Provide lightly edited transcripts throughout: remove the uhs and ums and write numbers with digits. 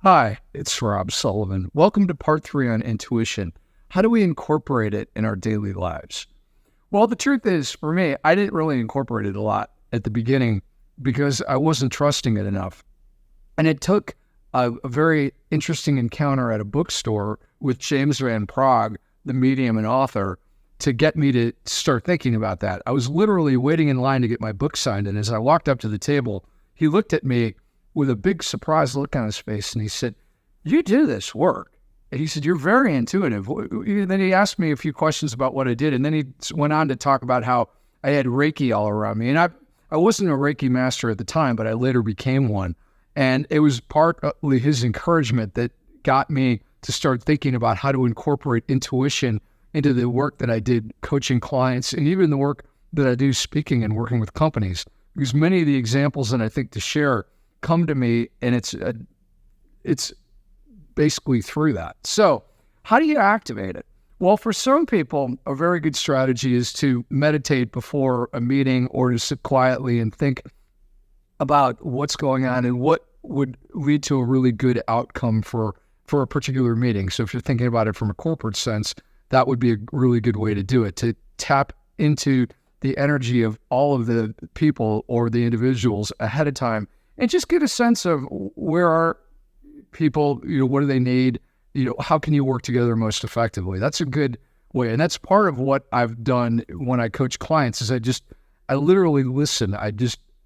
Hi, it's Rob Sullivan. Welcome to part 3 on intuition. How do we incorporate it in our daily lives? Well, the truth is, for me, I didn't really incorporate it a lot at the beginning because I wasn't trusting it enough. And it took a very interesting encounter at a bookstore with James Van Praagh, the medium and author, to get me to start thinking about that. I was literally waiting in line to get my book signed, and as I walked up to the table, he looked at me with a big surprised look on his face, and he said, "You do this work." And he said, "You're very intuitive." And then he asked me a few questions about what I did, and then he went on to talk about how I had Reiki all around me. And I wasn't a Reiki master at the time, but I later became one. And it was partly his encouragement that got me to start thinking about how to incorporate intuition into the work that I did coaching clients and even the work that I do speaking and working with companies. Because many of the examples that I think to share come to me, and it's basically through that. So how do you activate it? Well, for some people, a very good strategy is to meditate before a meeting or to sit quietly and think about what's going on and what would lead to a really good outcome for a particular meeting. So if you're thinking about it from a corporate sense, that would be a really good way to do it, to tap into the energy of all of the people or the individuals ahead of time and just get a sense of where are people, what do they need? How can you work together most effectively? That's a good way. And that's part of what I've done when I coach clients is I literally listen.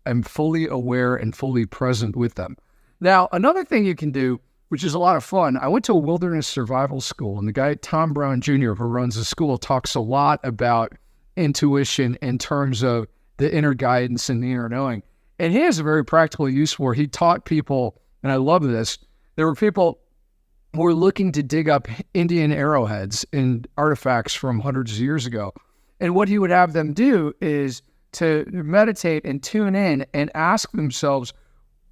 I'm fully aware and fully present with them. Now, another thing you can do, which is a lot of fun, I went to a wilderness survival school, and the guy, Tom Brown Jr., who runs the school, talks a lot about intuition in terms of the inner guidance and the inner knowing. And he has a very practical use for it. He taught people, and I love this, there were people who were looking to dig up Indian arrowheads and artifacts from hundreds of years ago. And what he would have them do is to meditate and tune in and ask themselves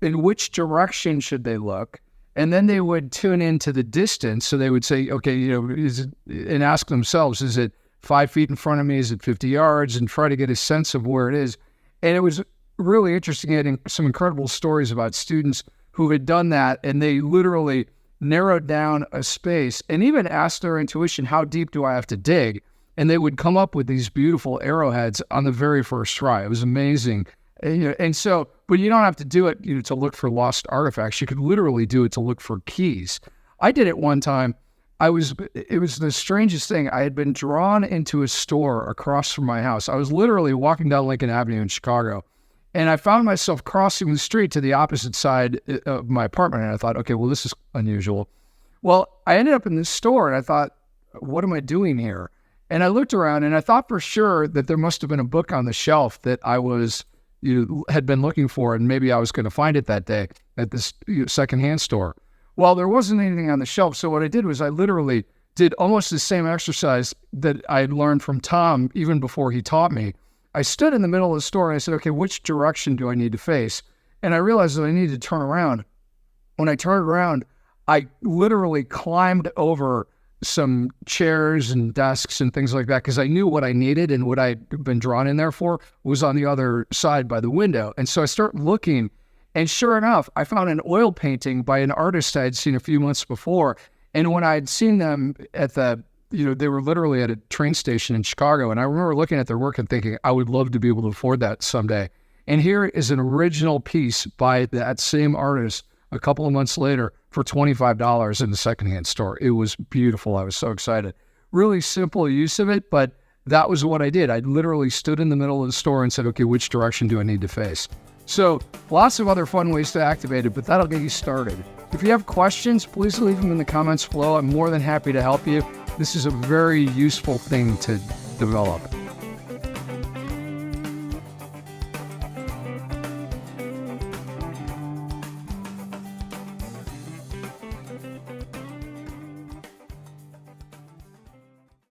in which direction should they look. And then they would tune into the distance. So they would say, okay, and ask themselves, is it 5 feet in front of me? Is it 50 yards? And try to get a sense of where it is. And it was really interesting, getting some incredible stories about students who had done that, and they literally narrowed down a space and even asked their intuition, how deep do I have to dig? And they would come up with these beautiful arrowheads on the very first try. It was amazing. And so, but you don't have to do it to look for lost artifacts. You could literally do it to look for keys. I did it one time. It was the strangest thing. I had been drawn into a store across from my house. I was literally walking down Lincoln Avenue in Chicago, and I found myself crossing the street to the opposite side of my apartment. And I thought, okay, well, this is unusual. Well, I ended up in this store, and I thought, what am I doing here? And I looked around, and I thought for sure that there must have been a book on the shelf that I had been looking for, and maybe I was going to find it that day at this secondhand store. Well, there wasn't anything on the shelf. So what I did was I literally did almost the same exercise that I had learned from Tom even before he taught me. I stood in the middle of the store and I said, okay, which direction do I need to face? And I realized that I needed to turn around. When I turned around, I literally climbed over some chairs and desks and things like that because I knew what I needed, and what I'd been drawn in there for was on the other side by the window. And so I started looking, and sure enough, I found an oil painting by an artist I had seen a few months before. And when I'd seen them at they were literally at a train station in Chicago, and I remember looking at their work and thinking, I would love to be able to afford that someday. And here is an original piece by that same artist a couple of months later for $25 in the secondhand store. It was beautiful. I was so excited. Really simple use of it, but that was what I did. I literally stood in the middle of the store and said, okay, which direction do I need to face? So lots of other fun ways to activate it, but that'll get you started. If you have questions, please leave them in the comments below. I'm more than happy to help you. This is a very useful thing to develop.